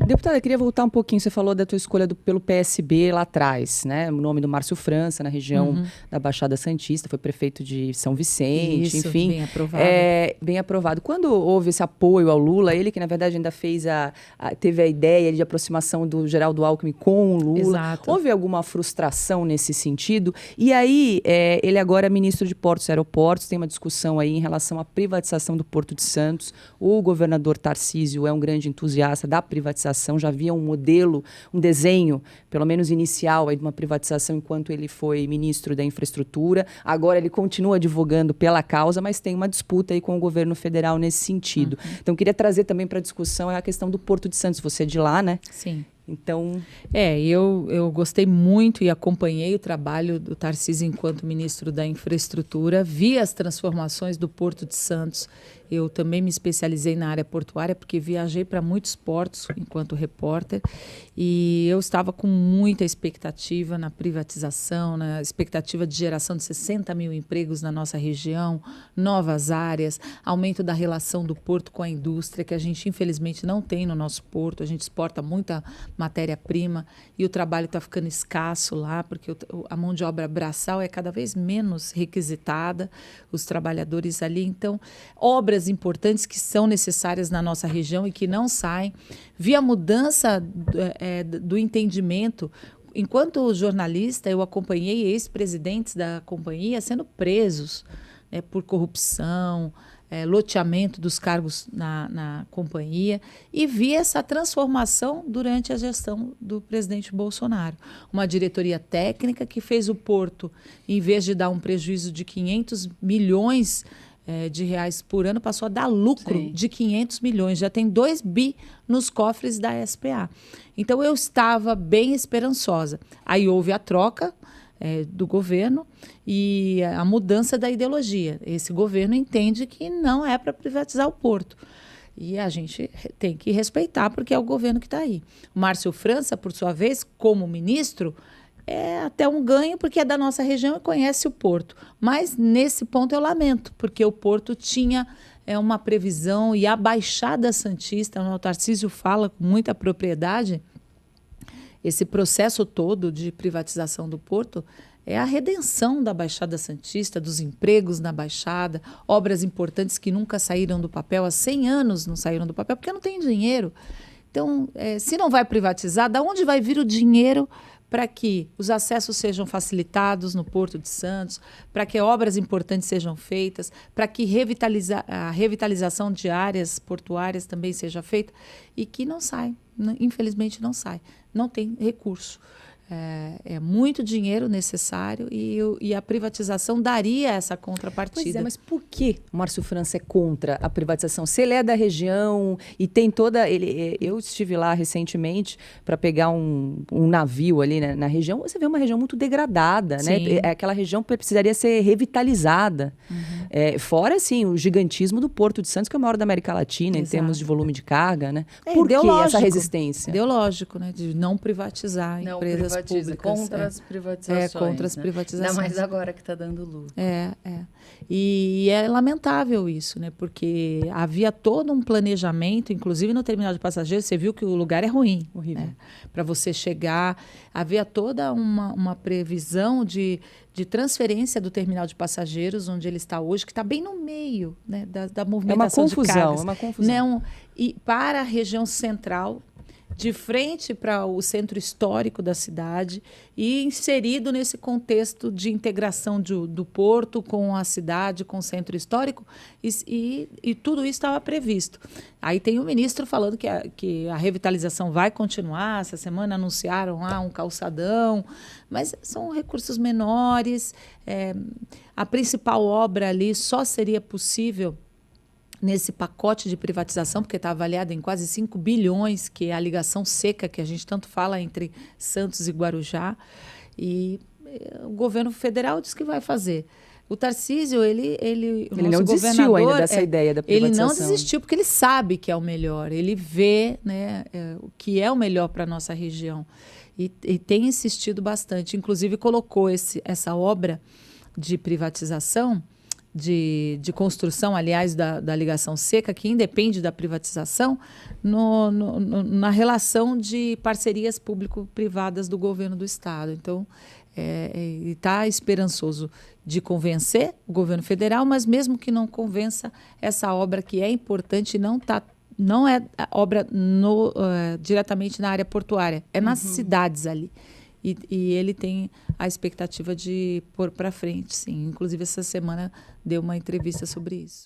Deputada, eu queria voltar um pouquinho. Você falou da tua escolha pelo PSB lá atrás, né? O nome do Márcio França, na região da Baixada Santista, foi prefeito de São Vicente, Isso, enfim. bem aprovado. Bem aprovado. Quando houve esse apoio ao Lula, ele que na verdade ainda teve a ideia de aproximação do Geraldo Alckmin com o Lula. Exato. Houve alguma frustração nesse sentido? E aí, ele agora é ministro de Portos e Aeroportos, tem uma discussão aí em relação à privatização do Porto de Santos. O governador Tarcísio é um grande entusiasta da privatização, já havia um modelo, um desenho, pelo menos inicial, aí, de uma privatização enquanto ele foi ministro da Infraestrutura. Agora ele continua advogando pela causa, mas tem uma disputa aí com o governo federal nesse sentido. Então, queria trazer também para a discussão a questão do Porto de Santos. Você é de lá, né? Sim. Então... Eu gostei muito e acompanhei o trabalho do Tarcísio enquanto ministro da Infraestrutura, vi as transformações do Porto de Santos. Eu também me especializei na área portuária, porque viajei para muitos portos enquanto repórter, e eu estava com muita expectativa na privatização, na expectativa de geração de 60 mil empregos na nossa região, novas áreas, aumento da relação do porto com a indústria, que a gente infelizmente não tem no nosso porto. A gente exporta muita matéria-prima e o trabalho está ficando escasso lá, porque a mão de obra braçal é cada vez menos requisitada, os trabalhadores ali. Então, obras importantes que são necessárias na nossa região e que não saem. Vi a mudança do entendimento. Enquanto jornalista, eu acompanhei ex-presidentes da companhia sendo presos, né, por corrupção, loteamento dos cargos na companhia, e vi essa transformação durante a gestão do presidente Bolsonaro. Uma diretoria técnica que fez o porto, em vez de dar um prejuízo de 500 milhões de reais por ano, passou a dar lucro Sim. de 500 milhões. Já tem 2 bi nos cofres da SPA. Então, eu estava bem esperançosa. Aí houve a troca do governo e a mudança da ideologia. Esse governo entende que não é para privatizar o porto. E a gente tem que respeitar, porque é o governo que está aí. O Márcio França, por sua vez, como ministro, é até um ganho, porque é da nossa região e conhece o porto. Mas, nesse ponto, eu lamento, porque o porto tinha uma previsão, e a Baixada Santista, o Tarcísio fala com muita propriedade, esse processo todo de privatização do porto é a redenção da Baixada Santista, dos empregos na Baixada, obras importantes que nunca saíram do papel, há 100 anos não saíram do papel, porque não tem dinheiro. Então, se não vai privatizar, da onde vai vir o dinheiro para que os acessos sejam facilitados no Porto de Santos, para que obras importantes sejam feitas, para que a revitalização de áreas portuárias também seja feita, e que não sai, infelizmente não sai, não tem recurso. É muito dinheiro necessário e a privatização daria essa contrapartida. Pois é, mas por que o Márcio França é contra a privatização? Se ele é da região e tem toda... eu estive lá recentemente para pegar um navio ali, né, na região. Você vê uma região muito degradada, né? Aquela região precisaria ser revitalizada. Fora, assim, o gigantismo do Porto de Santos, que é o maior da América Latina, em termos de volume de carga, né? Por que essa resistência? Ideológico, né? De não privatizar empresas públicas. Contra as privatizações. Contra as privatizações. Ainda mais agora que está dando lucro. E é lamentável isso, né? Porque havia todo um planejamento, inclusive no terminal de passageiros, você viu que o lugar é ruim. Horrível. Né? Para você chegar, havia toda uma previsão de transferência do terminal de passageiros, onde ele está hoje, que está bem no meio, né, da movimentação de cargas. É uma confusão. E para a região central, de frente para o centro histórico da cidade, e inserido nesse contexto de integração do porto com a cidade, com o centro histórico, e tudo isso estava previsto. Aí tem o ministro falando que a revitalização vai continuar. Essa semana anunciaram um calçadão, mas são recursos menores. A principal obra ali só seria possível nesse pacote de privatização, porque está avaliado em quase 5 bilhões, que é a ligação seca que a gente tanto fala entre Santos e Guarujá. E o governo federal diz que vai fazer. O Tarcísio, ele não desistiu ainda dessa ideia da privatização. Ele não desistiu porque ele sabe que é o melhor. Ele vê, né, o que é o melhor para a nossa região. E tem insistido bastante. Inclusive, colocou essa obra de privatização de construção, aliás, da ligação seca, que independe da privatização, na relação de parcerias público-privadas do governo do Estado. Então, está esperançoso de convencer o governo federal, mas mesmo que não convença, essa obra que é importante não é obra diretamente na área portuária, é nas cidades ali. E ele tem a expectativa de pôr para frente, sim. Inclusive, essa semana deu uma entrevista sobre isso.